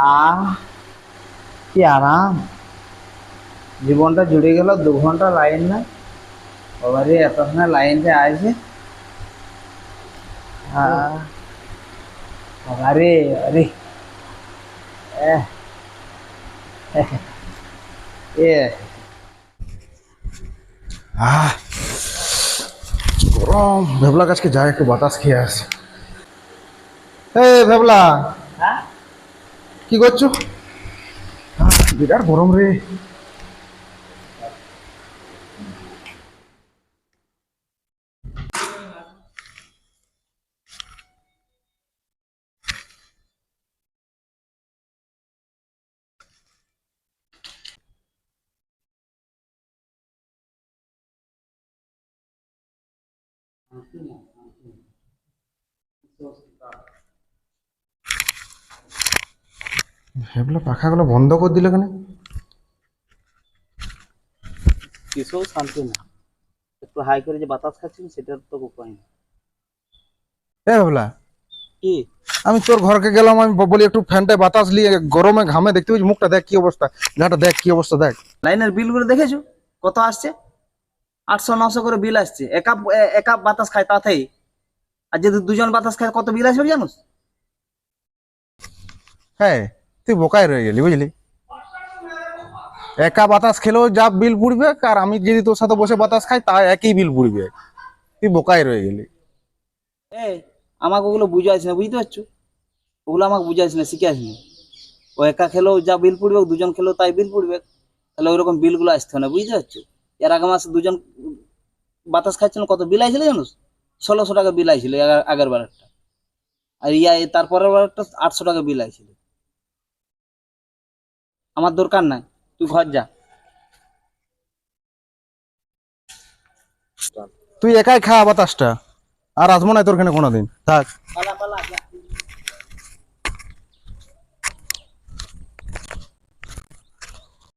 আহ কি আরাম, জীবনটা জুড়ে গেল। 2 ঘন্টা লাইন না, বাবারে এত সময় লাইন যে আছে। আহ বাবারে, আরে এহ, এ আহ গরম। ভেবলা গাছকে যায় একটু বাতাস খেয়ে আসে। ভেবলা, হ্যাঁ, কি করছো? বিরাট গরম রে। ভেবলা পাখাগুলো বন্ধ করে দিলে কেন? কিসেও শান্তি না। একটু হাই করে যে বাতাস খাচ্ছি সেটার তো উপায় নেই। ভেবলা, কি? আমি তোর ঘরকে গেলাম, আমি বলি একটু ফ্যানটায় বাতাস নিয়ে, গরমে ঘামে দেখতে পাচ্ছি মুখটা, দেখ কি অবস্থা, গাটা দেখ কি অবস্থা দেখ। লাইনের বিল গুলো দেখেছো কত আসছে? 800-900 করে বিল আসছে। এক কাপ বাতাস খায় তাতেই। আর যদি দুজন বাতাস খায় কত বিল আসবে জানোস? হ্যাঁ, তুই বোকায় রয়ে গেলি বুঝলি। একা বাতাস খেলেও যা বিল পুড়বে, আর আমি যদি তোর সাথে বসে বাতাস খাই তা একই বিল পুড়বে। তুই বোকায় রয়ে গেলি। এই, আমাকে ওগুলো বুঝাইছ না, বুঝতে পারছো? ওগুলো আমাকে বুঝাইছ না, শিখাইছ না। ও একা খেলেও যা বিল পড়বে, দুজন খেলেও তাই বিল পড়বে। তাহলে ওইরকম বিল গুলো আসতে না, বুঝতে পারছো? এর আগে মাসে দুজন বাতাস খাচ্ছিল, কত বিল আইছিল জানোস? 1600 টাকা বিল আইছিল আগের বারেরটা। আর তারপরের বারেরটা 800 টাকা বিল আইছিল। আমার দরকার নাই, তুই ঘর যা। তুই একাই খা বাতাসটা, আর আসবো না তোর এখানে কোনোদিন, থাক।